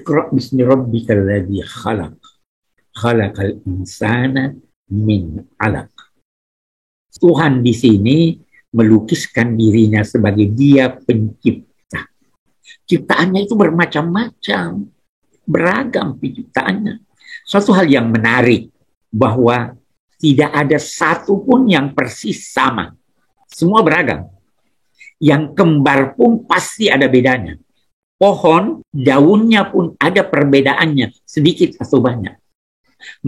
Iqra bismi rabbikal ladzi khalaq. Khalaqal insana min 'alaq. Tuhan di sini melukiskan dirinya sebagai Dia pencipta. Ciptaannya itu bermacam-macam, beragam penciptaannya. Suatu hal yang menarik bahwa tidak ada satu pun yang persis sama. Semua beragam. Yang kembar pun pasti ada bedanya. Pohon, daunnya pun ada perbedaannya, sedikit atau banyak.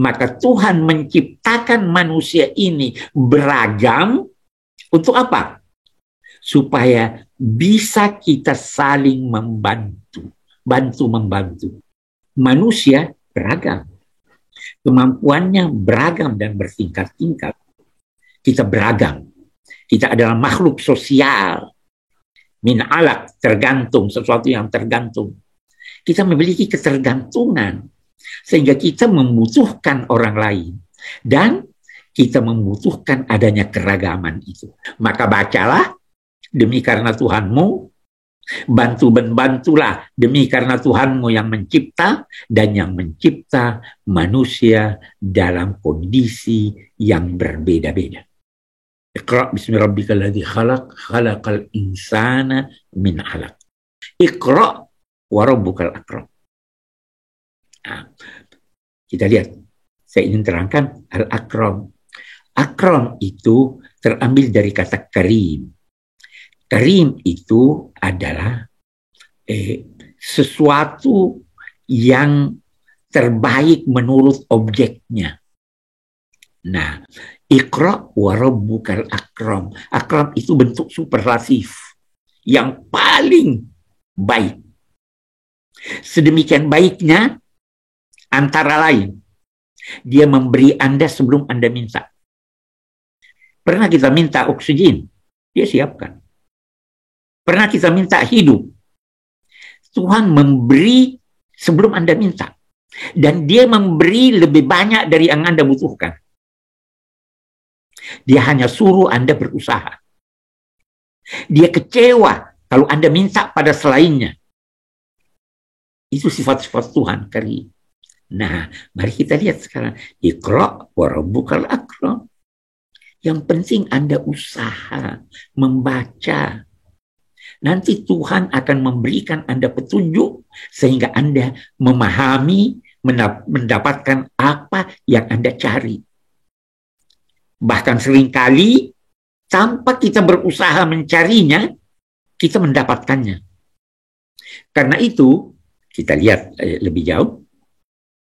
Maka Tuhan menciptakan manusia ini beragam untuk apa? Supaya bisa kita saling membantu. Bantu-membantu. Manusia beragam. Kemampuannya beragam dan bertingkat-tingkat. Kita beragam. Kita adalah makhluk sosial. Min alaq, tergantung, sesuatu yang tergantung. Kita memiliki ketergantungan. Sehingga kita membutuhkan orang lain. Dan kita membutuhkan adanya keragaman itu. Maka bacalah, demi karena Tuhanmu. Bantulah demi karena Tuhanmu yang mencipta. Dan yang mencipta manusia dalam kondisi yang berbeda-beda. Iqra bismi rabbikal ladzi khalaq, khalaqal insana min 'alaq. Iqra wa rabbukal akram. Nah, kita lihat, saya ingin terangkan al-akram. Akram itu terambil dari kata karim. Karim itu adalah sesuatu yang terbaik menurut objeknya. Nah, Iqra wa rabbukal akram. Akram itu bentuk superlatif yang paling baik. Sedemikian baiknya, antara lain, dia memberi Anda sebelum Anda minta. Pernah kita minta oksigen, dia siapkan. Pernah kita minta hidup, Tuhan memberi sebelum Anda minta. Dan dia memberi lebih banyak dari yang Anda butuhkan. Dia hanya suruh Anda berusaha. Dia kecewa kalau Anda minta pada selainnya. Itu sifat-sifat Tuhan karim. Nah, mari kita lihat sekarang. Iqra wa rabbukal akram. Yang penting Anda usaha membaca. Nanti Tuhan akan memberikan Anda petunjuk sehingga Anda memahami, mendapatkan apa yang Anda cari. Bahkan seringkali tanpa kita berusaha mencarinya, kita mendapatkannya. Karena itu, kita lihat lebih jauh.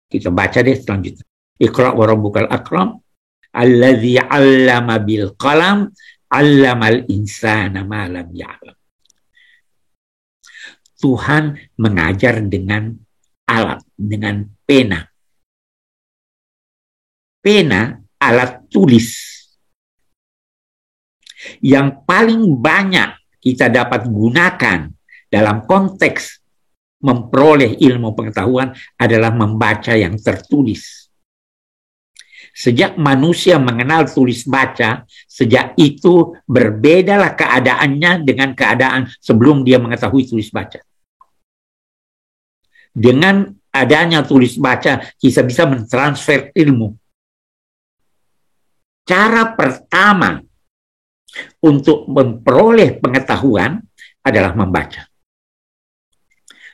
Kita baca deh selanjutnya. Iqra wa rabbukal akram, alladzi 'allama bil qalam, 'allamal insana ma lam ya'lam. Tuhan mengajar dengan alat, dengan pena. Pena alat tulis yang paling banyak kita dapat gunakan dalam konteks memperoleh ilmu pengetahuan adalah membaca yang tertulis. Sejak manusia mengenal tulis baca, sejak itu berbedalah keadaannya dengan keadaan sebelum dia mengetahui tulis baca. Dengan adanya tulis baca, kita bisa mentransfer ilmu. Cara pertama untuk memperoleh pengetahuan adalah membaca.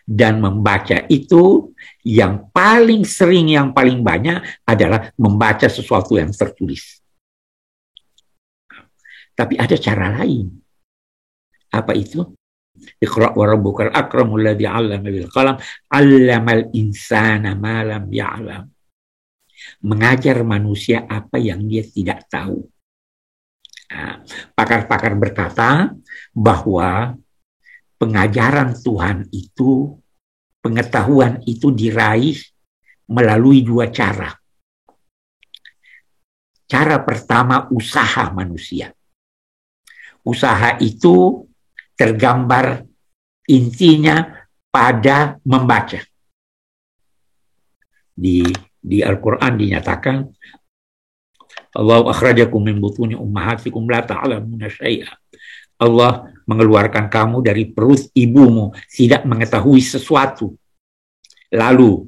Dan membaca itu yang paling sering, yang paling banyak adalah membaca sesuatu yang tertulis. Tapi ada cara lain. Apa itu? Iqra wa rabbukal akramul ladzi 'allama bil qalam, 'allamal insana ma lam ya'lam. Mengajar manusia apa yang dia tidak tahu. Nah, pakar-pakar berkata bahwa pengajaran Tuhan itu, pengetahuan itu diraih melalui dua cara. Cara pertama, usaha manusia. Usaha itu tergambar intinya pada membaca. Di Al-Quran dinyatakan, Allah akhrajakum min butuni ummahatikum la ta'lamuna syai'a. Allah mengeluarkan kamu dari perut ibumu tidak mengetahui sesuatu. lalu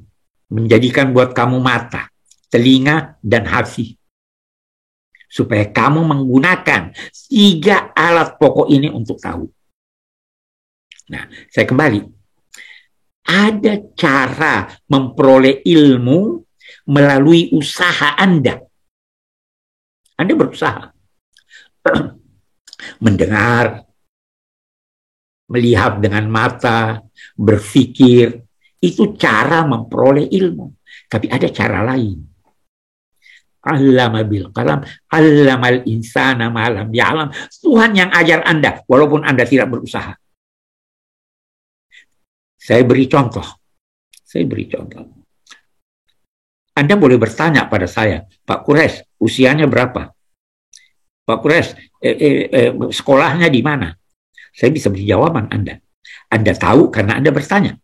menjadikan buat kamu mata, telinga, dan hati, supaya kamu menggunakan 3 alat pokok ini untuk tahu. Nah, saya kembali. Ada cara memperoleh ilmu melalui usaha Anda. Anda berusaha mendengar, melihat dengan mata, berpikir. Itu cara memperoleh ilmu. Tapi ada cara lain. Allama bil qalam, allamal insana ma lam ya'lam. Tuhan yang ajar Anda, walaupun Anda tidak berusaha. Saya beri contoh. Anda boleh bertanya pada saya, Pak Kures, usianya berapa? Pak Kures, sekolahnya di mana? Saya bisa beri jawaban Anda. Anda tahu karena Anda bertanya.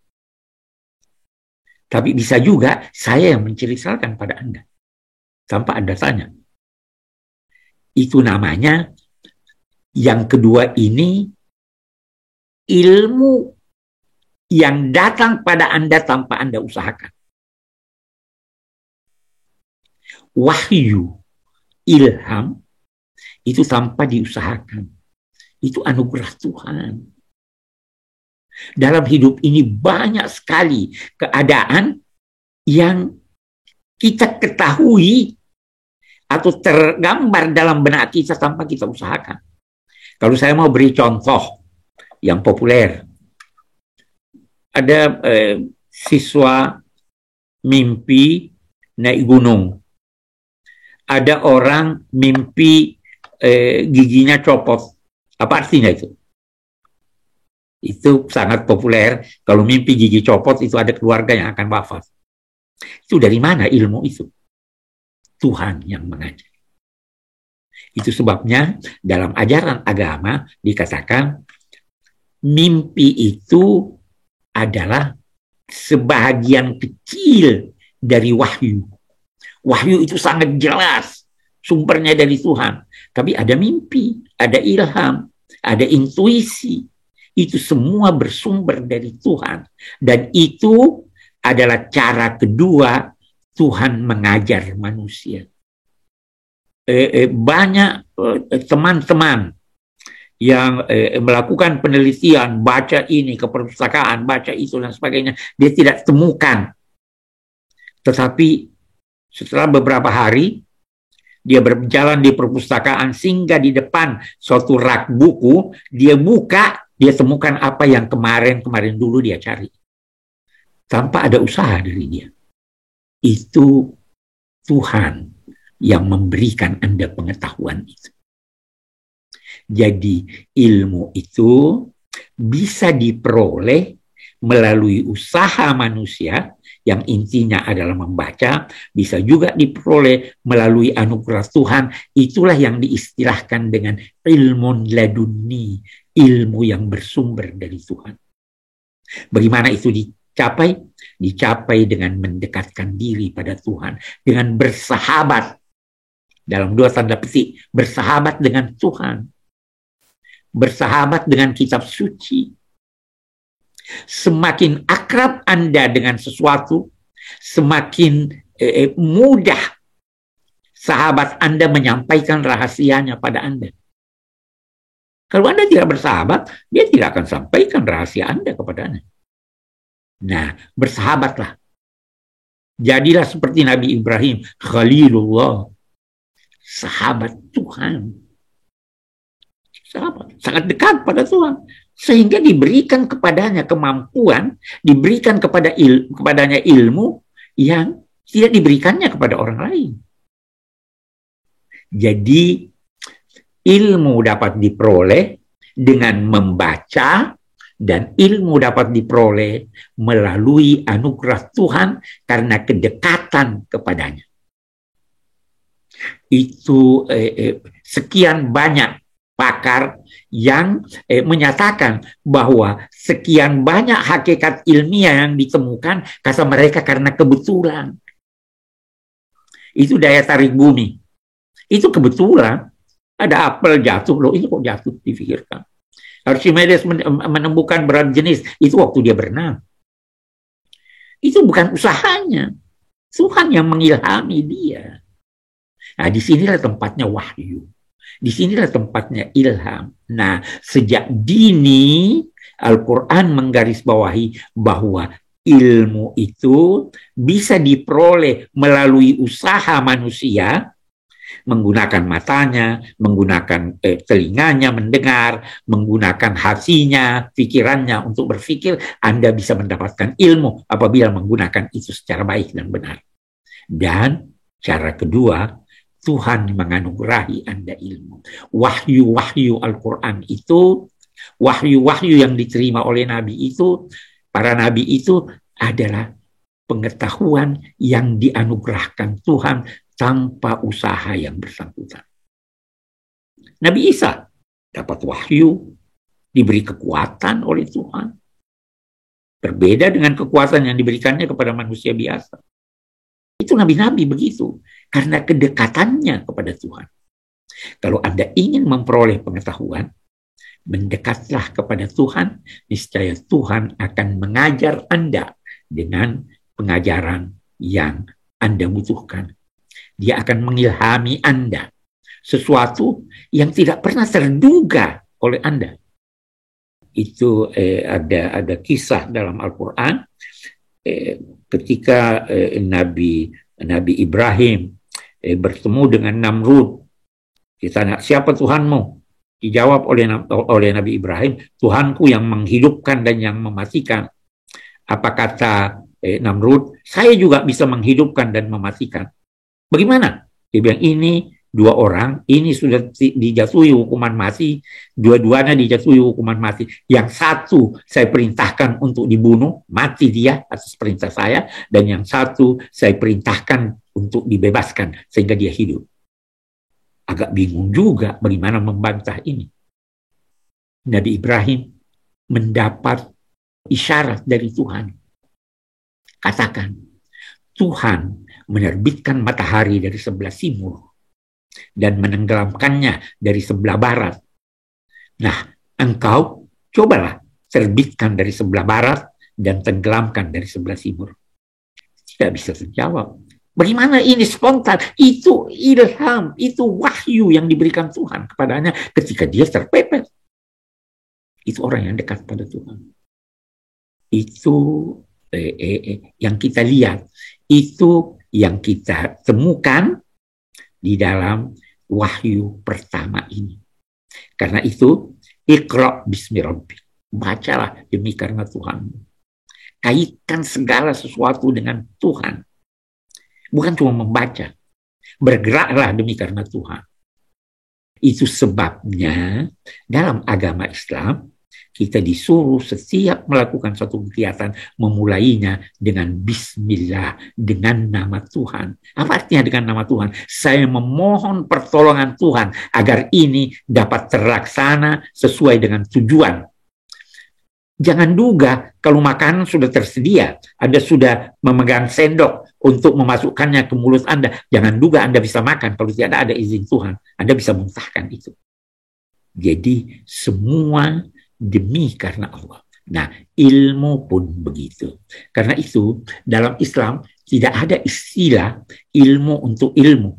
Tapi bisa juga saya yang menceritakan pada Anda tanpa Anda tanya. Itu namanya yang kedua ini ilmu yang datang pada Anda tanpa Anda usahakan. Wahyu, ilham, itu tanpa diusahakan. Itu anugerah Tuhan. Dalam hidup ini banyak sekali keadaan yang kita ketahui atau tergambar dalam benak kita tanpa kita usahakan. Kalau saya mau beri contoh yang populer, ada siswa mimpi naik gunung. Ada orang mimpi giginya copot. Apa artinya itu? Itu sangat populer. Kalau mimpi gigi copot, itu ada keluarga yang akan wafat. Itu dari mana ilmu itu? Tuhan yang mengajar. Itu sebabnya dalam ajaran agama dikatakan mimpi itu adalah sebahagian kecil dari wahyu. Wahyu itu sangat jelas sumbernya dari Tuhan. Tapi ada mimpi, ada ilham, ada intuisi. Itu semua bersumber dari Tuhan. Dan itu adalah cara kedua Tuhan mengajar manusia. Banyak teman-teman yang melakukan penelitian, baca ini ke perpustakaan, baca itu dan sebagainya, dia tidak temukan. Tetapi setelah beberapa hari, dia berjalan di perpustakaan, sehingga di depan suatu rak buku, dia buka, dia temukan apa yang kemarin dulu dia cari. Tanpa ada usaha dari dia. Itu Tuhan yang memberikan Anda pengetahuan itu. Jadi ilmu itu bisa diperoleh melalui usaha manusia yang intinya adalah membaca, bisa juga diperoleh melalui anugerah Tuhan. Itulah yang diistilahkan dengan ilmu laduni, ilmu yang bersumber dari Tuhan. Bagaimana itu dicapai? Dicapai dengan mendekatkan diri pada Tuhan, dengan bersahabat, dalam 2 tanda petik, bersahabat dengan Tuhan, bersahabat dengan kitab suci. Semakin akrab Anda dengan sesuatu, semakin mudah sahabat Anda menyampaikan rahasianya pada Anda. Kalau Anda tidak bersahabat, dia tidak akan sampaikan rahasia Anda kepada Anda. Nah, bersahabatlah. Jadilah seperti Nabi Ibrahim, Khalilullah, sahabat Tuhan. Sahabat, sangat dekat pada Tuhan. Sehingga diberikan kepadanya kemampuan, diberikan kepadanya ilmu yang tidak diberikannya kepada orang lain. Jadi ilmu dapat diperoleh dengan membaca, dan ilmu dapat diperoleh melalui anugerah Tuhan karena kedekatan kepadanya. Itu sekian banyak pakar yang menyatakan bahwa sekian banyak hakikat ilmiah yang ditemukan, kata mereka, karena kebetulan. Itu daya tarik bumi. Itu kebetulan. Ada apel jatuh, loh ini kok jatuh, dipikirkan. Archimedes menemukan berat jenis, itu waktu dia berenang. Itu bukan usahanya. Tuhan yang mengilhami dia. Nah, disinilah tempatnya wahyu. Disinilah tempatnya ilham. Nah, sejak dini Al-Quran menggarisbawahi bahwa ilmu itu bisa diperoleh melalui usaha manusia, menggunakan matanya, menggunakan telinganya mendengar, menggunakan hatinya, pikirannya untuk berpikir. Anda bisa mendapatkan ilmu apabila menggunakan itu secara baik dan benar. Dan cara kedua, Tuhan menganugerahi Anda ilmu. Wahyu-wahyu Al-Quran itu, wahyu-wahyu yang diterima oleh Nabi itu, para Nabi itu adalah pengetahuan yang dianugerahkan Tuhan tanpa usaha yang bersangkutan. Nabi Isa dapat wahyu, diberi kekuatan oleh Tuhan. Berbeda dengan kekuatan yang diberikannya kepada manusia biasa. Itu nabi-nabi begitu, karena kedekatannya kepada Tuhan. Kalau Anda ingin memperoleh pengetahuan, mendekatlah kepada Tuhan, niscaya Tuhan akan mengajar Anda dengan pengajaran yang Anda butuhkan. Dia akan mengilhami Anda sesuatu yang tidak pernah terduga oleh Anda. Itu ada kisah dalam Al-Quran ketika Nabi Ibrahim bertemu dengan Namrud. Ditanya, siapa Tuhanmu? Dijawab oleh Nabi Ibrahim, Tuhanku yang menghidupkan dan yang mematikan. Apa kata Namrud? Saya juga bisa menghidupkan dan mematikan. Bagaimana? Dia bilang, ini dua orang, ini sudah dijatuhi hukuman mati, dua-duanya dijatuhi hukuman mati. Yang satu saya perintahkan untuk dibunuh, mati dia atas perintah saya, dan yang satu saya perintahkan untuk dibebaskan sehingga dia hidup. Agak bingung juga bagaimana membantah ini. Nabi Ibrahim mendapat isyarat dari Tuhan. Katakan, Tuhan menerbitkan matahari dari sebelah timur dan menenggelamkannya dari sebelah barat. Nah, engkau cobalah terbitkan dari sebelah barat dan tenggelamkan dari sebelah timur. Tidak bisa terjawab. Bagaimana ini spontan? Itu ilham, itu wahyu yang diberikan Tuhan kepadanya ketika dia terpepet. Itu orang yang dekat pada Tuhan. Itu yang kita lihat. Itu yang kita temukan di dalam wahyu pertama ini. Karena itu, Iqra bismi rabbik. Bacalah demi karena Tuhanmu. Kaitkan segala sesuatu dengan Tuhan. Bukan cuma membaca. Bergeraklah demi karena Tuhan. Itu sebabnya dalam agama Islam, kita disuruh setiap melakukan suatu kegiatan memulainya dengan bismillah, dengan nama Tuhan. Apa artinya dengan nama Tuhan? Saya memohon pertolongan Tuhan agar ini dapat terlaksana sesuai dengan tujuan. Jangan duga kalau makanan sudah tersedia, Anda sudah memegang sendok untuk memasukkannya ke mulut Anda. Jangan duga Anda bisa makan kalau tidak ada izin Tuhan. Anda bisa muntahkan itu. Jadi semua demi karena Allah. Nah, ilmu pun begitu. Karena itu, dalam Islam tidak ada istilah ilmu untuk ilmu,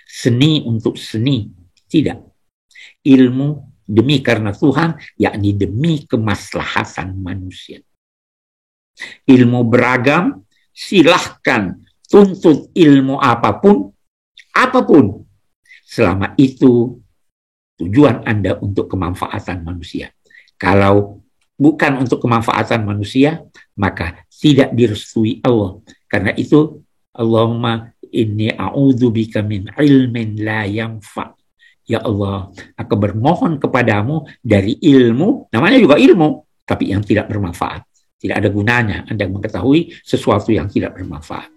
seni untuk seni. Tidak. Ilmu demi karena Tuhan, yakni demi kemaslahatan manusia. Ilmu beragam, silahkan tuntut ilmu apapun, selama itu tujuan Anda untuk kemanfaatan manusia. Kalau bukan untuk kemanfaatan manusia, maka tidak direstui Allah. Karena itu, Allahumma inni a'udzubika min ilmin la yanfa'. Ya Allah, aku bermohon kepadamu dari ilmu, namanya juga ilmu, tapi yang tidak bermanfaat. Tidak ada gunanya Anda mengetahui sesuatu yang tidak bermanfaat.